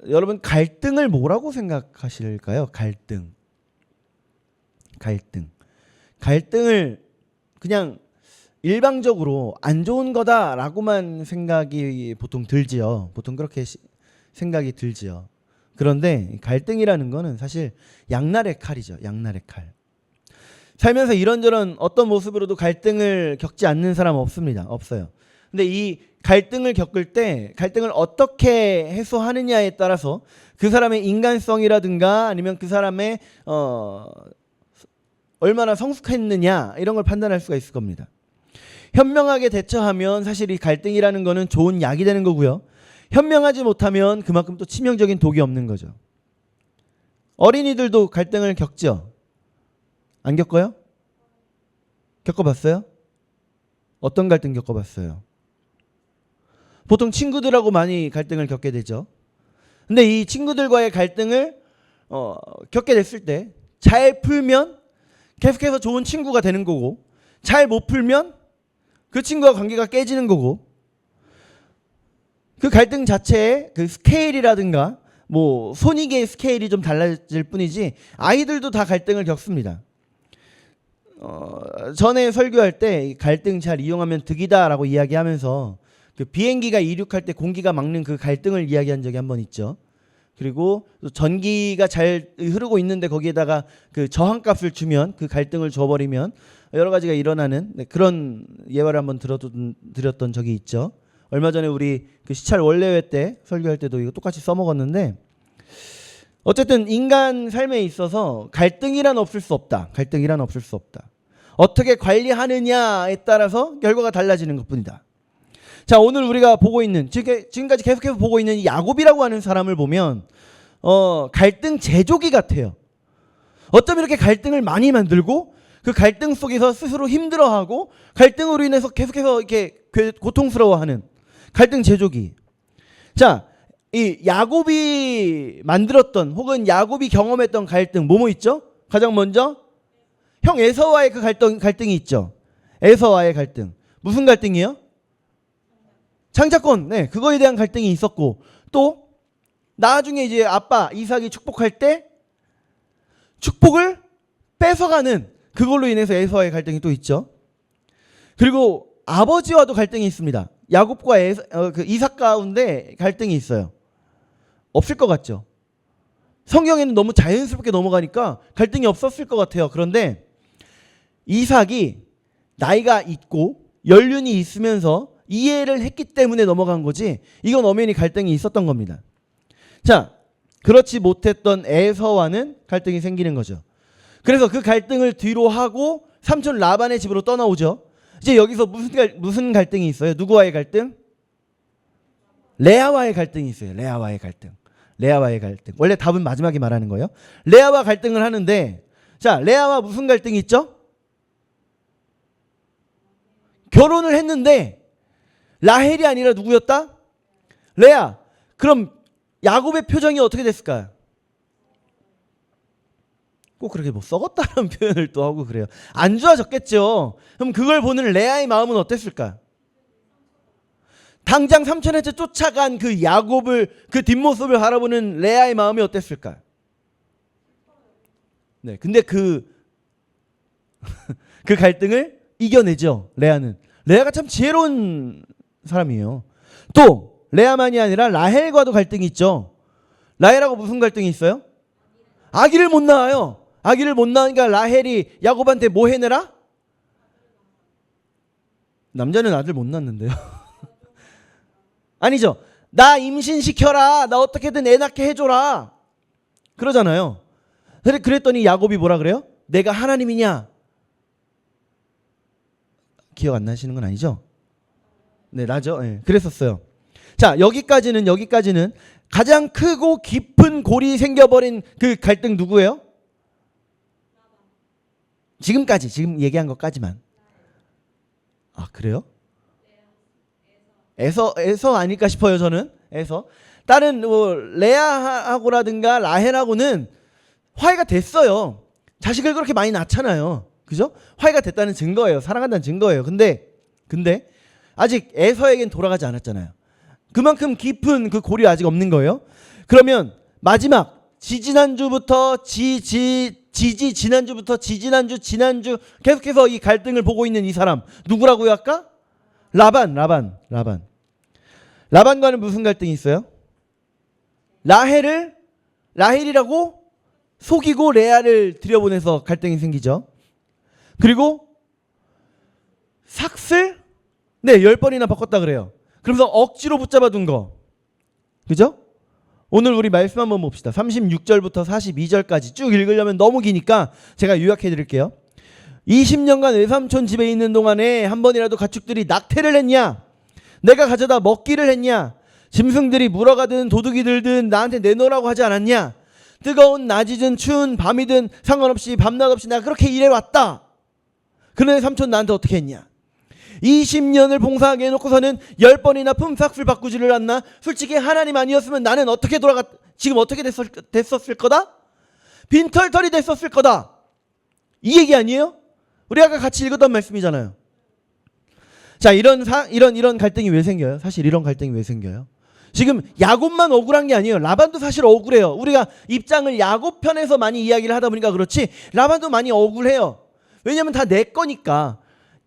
여러분 갈등을 뭐라고 생각하실까요? 갈등을 그냥 일방적으로 안 좋은 거다라고만 생각이 보통 들지요. 보통 그렇게 생각이 들지요. 그런데 갈등이라는 거는 사실 양날의 칼이죠. 양날의 칼. 살면서 이런저런 어떤 모습으로도 갈등을 겪지 않는 사람 없습니다. 없어요. 근데 이 갈등을 겪을 때 갈등을 어떻게 해소하느냐에 따라서 그 사람의 인간성이라든가 아니면 그 사람의 얼마나 성숙했느냐 이런 걸 판단할 수가 있을 겁니다. 현명하게 대처하면 사실 이 갈등이라는 거는 좋은 약이 되는 거고요. 현명하지 못하면 그만큼 또 치명적인 독이 없는 거죠. 어린이들도 갈등을 겪죠. 안 겪어요? 겪어봤어요? 어떤 갈등 겪어봤어요? 보통 친구들하고 많이 갈등을 겪게 되죠. 근데 이 친구들과의 갈등을 겪게 됐을 때 잘 풀면 계속해서 좋은 친구가 되는 거고, 잘 못 풀면 그 친구와 관계가 깨지는 거고, 그 갈등 자체의 그 스케일이라든가 뭐 손익의 스케일이 좀 달라질 뿐이지 아이들도 다 갈등을 겪습니다. 전에 설교할 때 갈등 잘 이용하면 득이다라고 이야기하면서 그 비행기가 이륙할 때 공기가 막는 그 갈등을 이야기한 적이 한 번 있죠. 그리고 전기가 잘 흐르고 있는데 거기에다가 그 저항값을 주면 그 갈등을 줘버리면 여러 가지가 일어나는 그런 예화를 한번 드렸던 적이 있죠. 얼마 전에 우리 그 시찰 원래회 때 설교할 때도 이거 똑같이 써먹었는데, 어쨌든 인간 삶에 있어서 갈등이란 없을 수 없다. 갈등이란 없을 수 없다. 어떻게 관리하느냐에 따라서 결과가 달라지는 것뿐이다. 자, 오늘 우리가 보고 있는 지금까지 계속해서 보고 있는 이 야곱이라고 하는 사람을 보면 갈등 제조기 같아요. 어쩌면 이렇게 갈등을 많이 만들고 그 갈등 속에서 스스로 힘들어하고 갈등으로 인해서 계속해서 이렇게 고통스러워하는 갈등 제조기. 자, 이 야곱이 만들었던 혹은 야곱이 경험했던 갈등 뭐뭐 있죠? 가장 먼저 형 에서와의 그 갈등이 있죠. 에서와의 갈등. 무슨 갈등이에요? 창자권. 네, 그거에 대한 갈등이 있었고, 또 나중에 이제 아빠 이삭이 축복할 때 축복을 뺏어가는 그걸로 인해서 에서와의 갈등이 또 있죠. 그리고 아버지와도 갈등이 있습니다. 야곱과 그 이삭 가운데 갈등이 있어요. 없을 것 같죠. 성경에는 너무 자연스럽게 넘어가니까 갈등이 없었을 것 같아요. 그런데 이삭이 나이가 있고 연륜이 있으면서 이해를 했기 때문에 넘어간 거지, 이건 엄연히 갈등이 있었던 겁니다. 자, 그렇지 못했던 에서와는 갈등이 생기는 거죠. 그래서 그 갈등을 뒤로 하고 삼촌 라반의 집으로 떠나오죠. 이제 여기서 무슨 갈등이 있어요? 누구와의 갈등? 레아와의 갈등이 있어요. 레아와의 갈등. 원래 답은 마지막에 말하는 거예요. 레아와 갈등을 하는데, 자, 레아와 무슨 갈등이 있죠? 결혼을 했는데 라헬이 아니라 누구였다? 레아. 그럼 야곱의 표정이 어떻게 됐을까요? 꼭 그렇게 뭐 썩었다는 표현을 또 하고 그래요. 안 좋아졌겠죠. 그럼 그걸 보는 레아의 마음은 어땠을까? 당장 삼촌한테 쫓아간 그 야곱을, 그 뒷모습을 바라보는 레아의 마음이 어땠을까? 네, 근데 그 갈등을 이겨내죠. 레아는. 레아가 참 지혜로운 사람이에요. 또 레아만이 아니라 라헬과도 갈등이 있죠. 라헬하고 무슨 갈등이 있어요? 아기를 못 낳아요. 아기를 못 낳으니까 라헬이 야곱한테 뭐 해내라? 남자는 아들 못 낳는데요. 아니죠. 나 임신시켜라. 나 어떻게든 애 낳게 해줘라. 그러잖아요. 그랬더니 야곱이 뭐라 그래요? 내가 하나님이냐? 기억 안 나시는 건 아니죠? 네, 나죠. 네, 그랬었어요. 자, 여기까지는 가장 크고 깊은 골이 생겨버린 그 갈등 누구예요? 지금 얘기한 것까지만. 아, 그래요? 에서 아닐까 싶어요. 저는 에서. 다른 뭐 레아하고라든가 라헬하고는 화해가 됐어요. 자식을 그렇게 많이 낳잖아요. 그죠? 화해가 됐다는 증거예요. 사랑한다는 증거예요. 근데 아직 에서에겐 돌아가지 않았잖아요. 그만큼 깊은 그 골이 아직 없는 거예요. 그러면 마지막 지지난주부터 지지난주부터 지지난주 지난주 계속해서 이 갈등을 보고 있는 이 사람 누구라고요 아까? 라반과는 무슨 갈등이 있어요? 라헬이라고 속이고 레아를 들여보내서 갈등이 생기죠. 그리고 삭슬? 네, 10번이나 바꿨다 그래요. 그러면서 억지로 붙잡아둔 거. 그죠? 오늘 우리 말씀 한번 봅시다. 36절부터 42절까지 쭉 읽으려면 너무 기니까 제가 요약해 드릴게요. 20년간 외삼촌 집에 있는 동안에 한 번이라도 가축들이 낙태를 했냐? 내가 가져다 먹기를 했냐? 짐승들이 물어가든 도둑이 들든 나한테 내놓으라고 하지 않았냐? 뜨거운 낮이든 추운 밤이든 상관없이 밤낮 없이 내가 그렇게 일해왔다. 그런데 삼촌 나한테 어떻게 했냐? 20년을 봉사하게 해놓고서는 10번이나 품삯을 바꾸지를 않나? 솔직히 하나님 아니었으면 나는 지금 어떻게 됐었을 거다? 빈털털이 됐었을 거다. 이 얘기 아니에요? 우리 아까 같이 읽었던 말씀이잖아요. 자, 이런 갈등이 왜 생겨요? 사실 이런 갈등이 왜 생겨요? 지금 야곱만 억울한 게 아니에요. 라반도 사실 억울해요. 우리가 입장을 야곱 편에서 많이 이야기를 하다 보니까 그렇지 라반도 많이 억울해요. 왜냐면 다 내 거니까.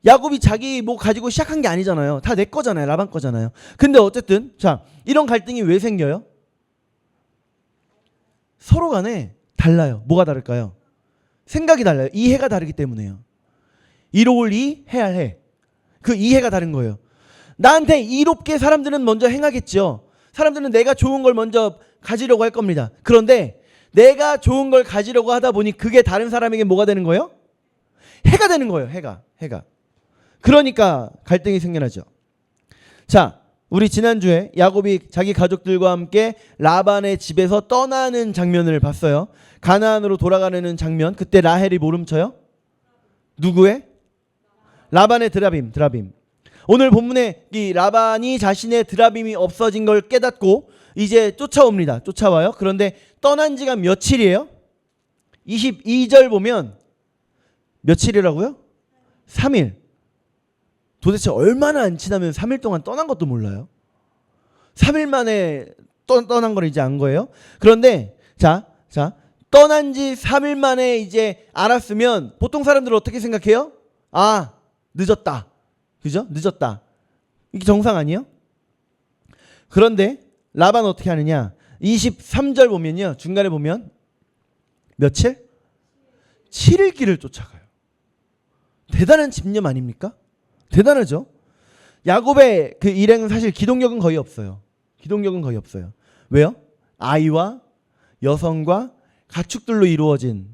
야곱이 자기 뭐 가지고 시작한 게 아니잖아요. 다 내 거잖아요. 라반 거잖아요. 근데 어쨌든 자, 이런 갈등이 왜 생겨요? 서로 간에 달라요. 뭐가 다를까요? 생각이 달라요. 이해가 다르기 때문에요. 이로울 이, 해할 해. 그 이해가 다른 거예요. 나한테 이롭게 사람들은 먼저 행하겠죠. 사람들은 내가 좋은 걸 먼저 가지려고 할 겁니다. 그런데 내가 좋은 걸 가지려고 하다 보니 그게 다른 사람에게 뭐가 되는 거예요? 해가 되는 거예요. 해가. 그러니까 갈등이 생겨나죠. 자, 우리 지난주에 야곱이 자기 가족들과 함께 라반의 집에서 떠나는 장면을 봤어요. 가나안으로 돌아가려는 장면. 그때 라헬이 모름쳐요? 누구의? 라반의 드라빔. 오늘 본문에 이 라반이 자신의 드라빔이 없어진 걸 깨닫고 이제 쫓아와요. 그런데 떠난 지가 며칠이에요? 22절 보면 며칠이라고요? 3일. 도대체 얼마나 안 지나면 3일 동안 떠난 것도 몰라요. 3일 만에 떠난 걸 이제 안 거예요. 그런데 자 떠난 지 3일 만에 이제 알았으면 보통 사람들은 어떻게 생각해요? 아, 늦었다. 그죠? 늦었다. 이게 정상 아니에요? 그런데 라반 어떻게 하느냐? 23절 보면요. 중간에 보면 며칠? 7일 길을 쫓아가요. 대단한 집념 아닙니까? 대단하죠? 야곱의 그 일행은 사실 기동력은 거의 없어요. 왜요? 아이와 여성과 가축들로 이루어진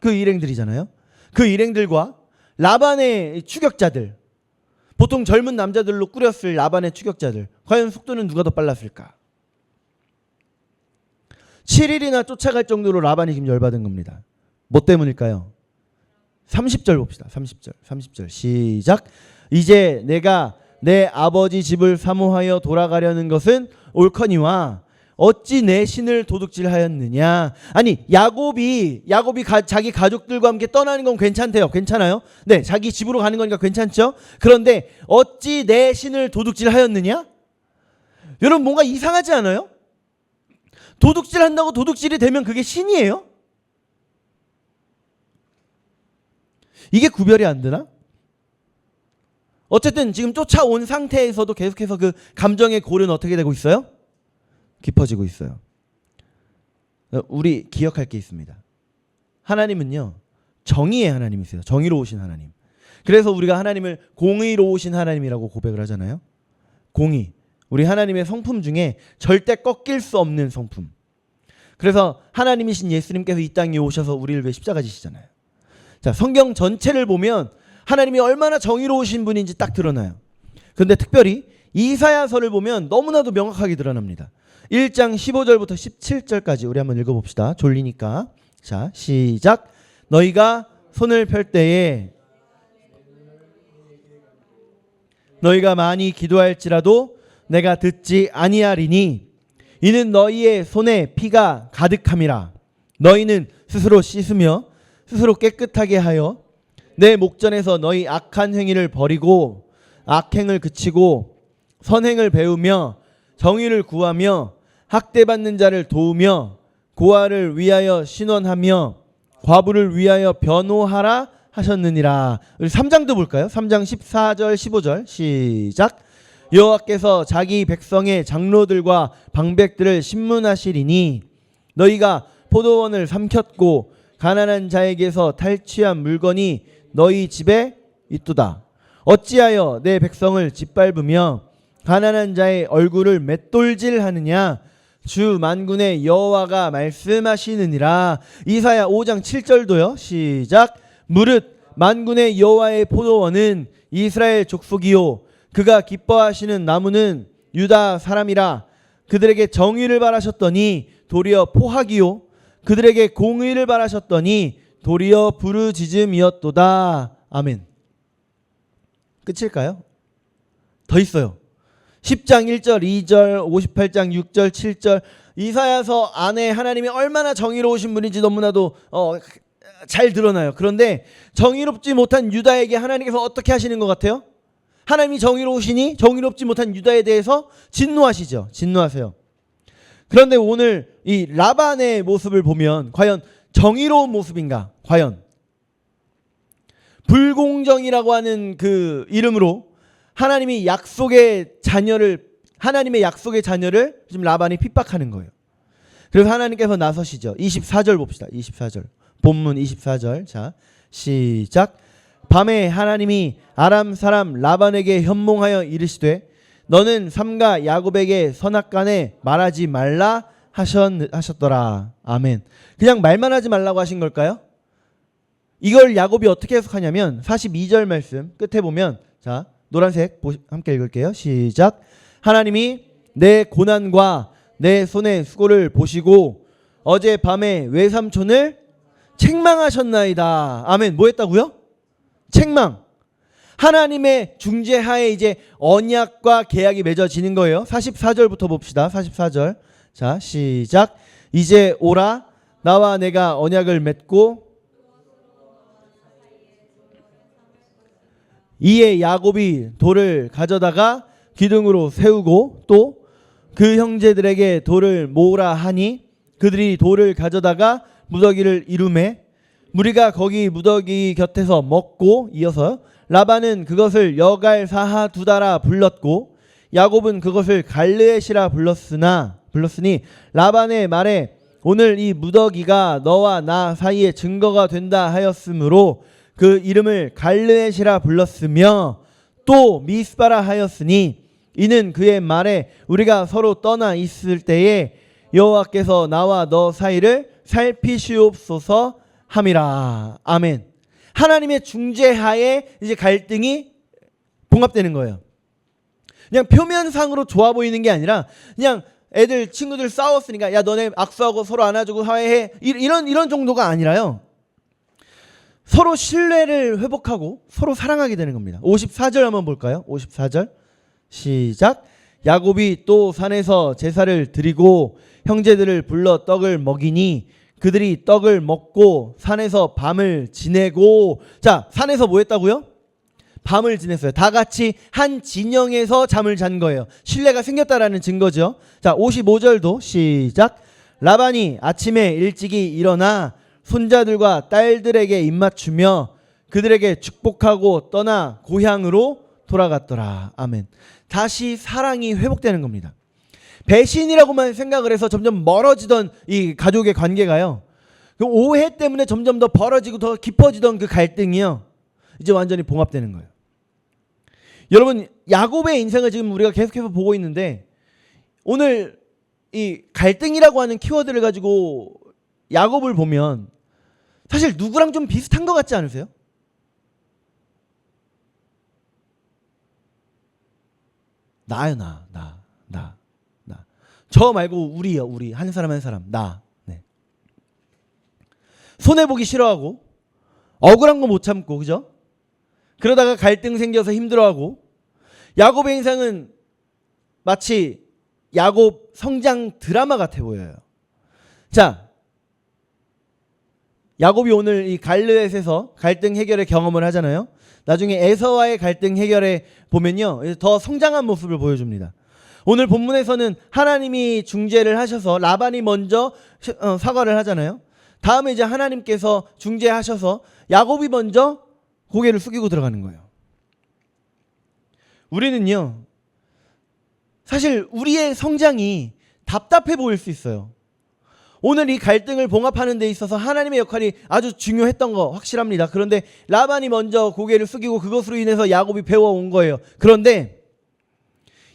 그 일행들이잖아요. 그 일행들과 라반의 추격자들, 보통 젊은 남자들로 꾸렸을 라반의 추격자들, 과연 속도는 누가 더 빨랐을까? 7일이나 쫓아갈 정도로 라반이 지금 열받은 겁니다. 뭐 때문일까요? 30절 봅시다. 30절 시작. 이제 내가 내 아버지 집을 사모하여 돌아가려는 것은 옳거니와 어찌 내 신을 도둑질하였느냐. 아니 야곱이 자기 가족들과 함께 떠나는 건 괜찮아요. 네, 자기 집으로 가는 거니까 괜찮죠. 그런데 어찌 내 신을 도둑질하였느냐. 여러분 뭔가 이상하지 않아요? 도둑질한다고 도둑질이 되면 그게 신이에요? 이게 구별이 안 되나? 어쨌든 지금 쫓아온 상태에서도 계속해서 그 감정의 골은 어떻게 되고 있어요? 깊어지고 있어요. 우리 기억할 게 있습니다. 하나님은요, 정의의 하나님이세요. 정의로우신 하나님. 그래서 우리가 하나님을 공의로우신 하나님이라고 고백을 하잖아요. 공의. 우리 하나님의 성품 중에 절대 꺾일 수 없는 성품. 그래서 하나님이신 예수님께서 이 땅에 오셔서 우리를 위해 십자가 지시잖아요. 자, 성경 전체를 보면 하나님이 얼마나 정의로우신 분인지 딱 드러나요. 그런데 특별히 이사야서를 보면 너무나도 명확하게 드러납니다. 1장 15절부터 17절까지 우리 한번 읽어봅시다. 졸리니까. 자, 시작. 너희가 손을 펼 때에 너희가 많이 기도할지라도 내가 듣지 아니하리니 이는 너희의 손에 피가 가득함이라. 너희는 스스로 씻으며 스스로 깨끗하게 하여 내 목전에서 너희 악한 행위를 버리고 악행을 그치고 선행을 배우며 정의를 구하며 학대받는 자를 도우며 고아를 위하여 신원하며 과부를 위하여 변호하라 하셨느니라. 우리 3장도 볼까요? 3장 14절 15절 시작. 여호와께서 자기 백성의 장로들과 방백들을 신문하시리니 너희가 포도원을 삼켰고 가난한 자에게서 탈취한 물건이 너희 집에 있도다. 어찌하여 내 백성을 짓밟으며 가난한 자의 얼굴을 맷돌질하느냐. 주 만군의 여호와가 말씀하시느니라. 이사야 5장 7절도요. 시작. 무릇 만군의 여호와의 포도원은 이스라엘 족속이요 그가 기뻐하시는 나무는 유다 사람이라. 그들에게 정의를 바라셨더니 도리어 포악이요 그들에게 공의를 바라셨더니 도리어 부르짖음이었도다. 아멘. 끝일까요? 더 있어요. 10장 1절 2절 58장 6절 7절 이사야서 안에 하나님이 얼마나 정의로우신 분인지 너무나도 잘 드러나요. 그런데 정의롭지 못한 유다에게 하나님께서 어떻게 하시는 것 같아요? 하나님이 정의로우시니 정의롭지 못한 유다에 대해서 진노하시죠. 진노하세요. 그런데 오늘 이 라반의 모습을 보면 과연 정의로운 모습인가? 과연 불공정이라고 하는 그 이름으로 하나님의 약속의 자녀를 지금 라반이 핍박하는 거예요. 그래서 하나님께서 나서시죠. 24절 봅시다. 24절. 본문 24절. 자, 시작. 밤에 하나님이 아람 사람 라반에게 현몽하여 이르시되 너는 삼가 야곱에게 선악간에 말하지 말라 하셨더라. 아멘. 그냥 말만 하지 말라고 하신 걸까요? 이걸 야곱이 어떻게 해석하냐면 42절 말씀 끝에 보면 자 노란색 함께 읽을게요. 시작. 하나님이 내 고난과 내 손의 수고를 보시고 어젯밤에 외삼촌을 책망하셨나이다. 아멘. 뭐 했다고요? 책망. 하나님의 중재하에 이제 언약과 계약이 맺어지는 거예요. 44절부터 봅시다. 44절. 자, 시작. 이제 오라. 나와 내가 언약을 맺고 이에 야곱이 돌을 가져다가 기둥으로 세우고 또 그 형제들에게 돌을 모으라 하니 그들이 돌을 가져다가 무더기를 이루매 무리가 거기 무더기 곁에서 먹고 이어서 라반은 그것을 여갈사하 두다라 불렀고 야곱은 그것을 갈르엣이라 불렀으니 라반의 말에 오늘 이 무더기가 너와 나 사이에 증거가 된다 하였으므로 그 이름을 갈르엣이라 불렀으며 또 미스바라 하였으니 이는 그의 말에 우리가 서로 떠나 있을 때에 여호와께서 나와 너 사이를 살피시옵소서 함이라. 아멘. 하나님의 중재하에 이제 갈등이 봉합되는 거예요. 그냥 표면상으로 좋아 보이는 게 아니라 그냥 친구들 싸웠으니까 야 너네 악수하고 서로 안아주고 화해해 이런 정도가 아니라요. 서로 신뢰를 회복하고 서로 사랑하게 되는 겁니다. 54절 한번 볼까요? 54절 시작. 야곱이 또 산에서 제사를 드리고 형제들을 불러 떡을 먹이니 그들이 떡을 먹고 산에서 밤을 지내고 자 산에서 뭐 했다고요? 밤을 지냈어요. 다 같이 한 진영에서 잠을 잔 거예요. 신뢰가 생겼다라는 증거죠. 자 55절도 시작. 라반이 아침에 일찍이 일어나 손자들과 딸들에게 입맞추며 그들에게 축복하고 떠나 고향으로 돌아갔더라. 아멘. 다시 사랑이 회복되는 겁니다. 배신이라고만 생각을 해서 점점 멀어지던 이 가족의 관계가요. 그 오해 때문에 점점 더 벌어지고 더 깊어지던 그 갈등이요. 이제 완전히 봉합되는 거예요. 여러분 야곱의 인생을 지금 우리가 계속해서 보고 있는데 오늘 이 갈등이라고 하는 키워드를 가지고 야곱을 보면 사실 누구랑 좀 비슷한 것 같지 않으세요? 나요, 나. 저 말고 우리요, 우리. 한 사람 한 사람. 나. 네. 손해보기 싫어하고, 억울한 거 못 참고, 그죠? 그러다가 갈등 생겨서 힘들어하고, 야곱의 인생은 마치 야곱 성장 드라마 같아 보여요. 자, 야곱이 오늘 이 갈르엣에서 갈등 해결의 경험을 하잖아요. 나중에 에서와의 갈등 해결에 보면요, 더 성장한 모습을 보여줍니다. 오늘 본문에서는 하나님이 중재를 하셔서 라반이 먼저 사과를 하잖아요. 다음에 이제 하나님께서 중재하셔서 야곱이 먼저 고개를 숙이고 들어가는 거예요. 우리는요, 사실 우리의 성장이 답답해 보일 수 있어요. 오늘 이 갈등을 봉합하는 데 있어서 하나님의 역할이 아주 중요했던 거 확실합니다. 그런데 라반이 먼저 고개를 숙이고 그것으로 인해서 야곱이 배워온 거예요. 그런데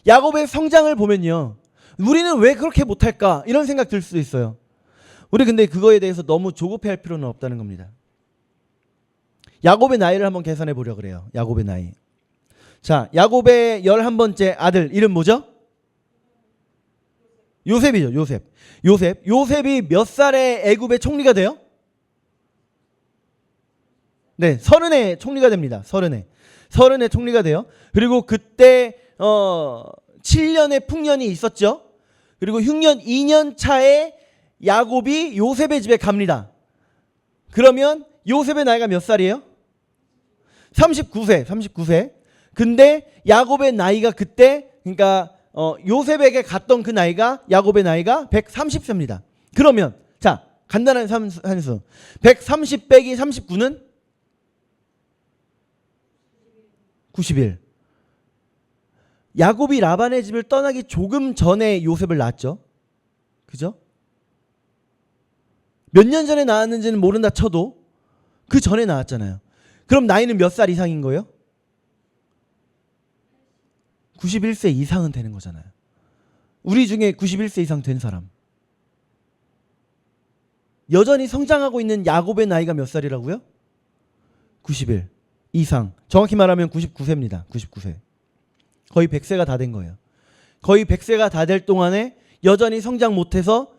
야곱의 성장을 보면요, 우리는 왜 그렇게 못할까 이런 생각 들 수도 있어요. 우리 근데 그거에 대해서 너무 조급해할 필요는 없다는 겁니다. 야곱의 나이를 한번 계산해 보려 그래요. 야곱의 나이. 자, 야곱의 11번째 아들 이름 뭐죠? 요셉이죠. 요셉이 몇 살에 애굽의 총리가 돼요? 네, 30에 총리가 됩니다. 30에 총리가 돼요. 그리고 그때 7년의 풍년이 있었죠. 그리고 흉년 2년 차에 야곱이 요셉의 집에 갑니다. 그러면 요셉의 나이가 몇 살이에요? 39세. 근데 야곱의 나이가 그때, 그러니까 요셉에게 갔던 그 나이가, 야곱의 나이가 130세입니다. 그러면 자, 간단한 산수. 130 빼기 39는 91. 야곱이 라반의 집을 떠나기 조금 전에 요셉을 낳았죠. 그죠? 몇 년 전에 낳았는지는 모른다 쳐도 그 전에 낳았잖아요. 그럼 나이는 몇 살 이상인 거예요? 91세 이상은 되는 거잖아요. 우리 중에 91세 이상 된 사람. 여전히 성장하고 있는 야곱의 나이가 몇 살이라고요? 91 이상. 정확히 말하면 99세입니다. 99세. 거의 100세가 다 된 거예요. 거의 100세가 다 될 동안에 여전히 성장 못해서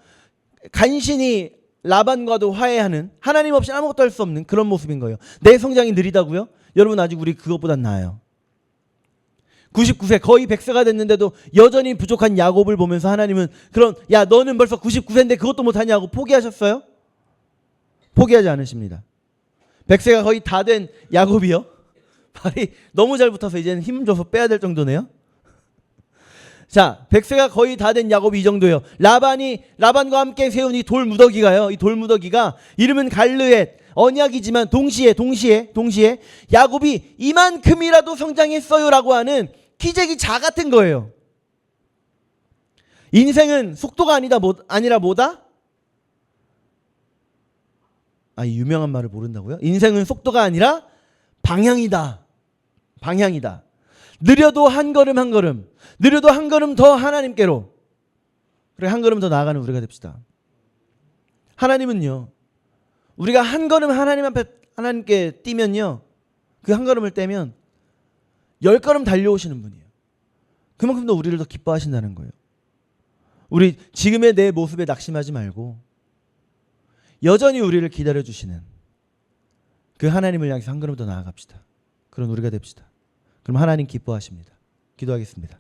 간신히 라반과도 화해하는, 하나님 없이 아무것도 할 수 없는 그런 모습인 거예요. 내 성장이 느리다고요? 여러분, 아직 우리 그것보단 나아요. 99세, 거의 100세가 됐는데도 여전히 부족한 야곱을 보면서 하나님은, 그럼 야 너는 벌써 99세인데 그것도 못하냐고 포기하셨어요? 포기하지 않으십니다. 100세가 거의 다 된 야곱이요, 발이 너무 잘 붙어서 이제는 힘 줘서 빼야 될 정도네요. 자, 100세가 거의 다 된 야곱이 이 정도예요. 라반과 함께 세운 이 돌무더기가요, 이 돌무더기가 이름은 갈르엣, 언약이지만 동시에 야곱이 이만큼이라도 성장했어요라고 하는 기적이 자 같은 거예요. 인생은 속도가 아니라 뭐다? 이 유명한 말을 모른다고요? 인생은 속도가 아니라 방향이다. 느려도 한 걸음, 느려도 한 걸음 더 하나님께로, 그래 한 걸음 더 나아가는 우리가 됩시다. 하나님은요, 우리가 한 걸음 하나님 앞에 하나님께 뛰면요, 그 한 걸음을 떼면 10걸음 달려오시는 분이에요. 그만큼 더 우리를 더 기뻐하신다는 거예요. 우리 지금의 내 모습에 낙심하지 말고 여전히 우리를 기다려주시는 그 하나님을 향해서 한 걸음 더 나아갑시다. 그런 우리가 됩시다. 그럼 하나님 기뻐하십니다. 기도하겠습니다.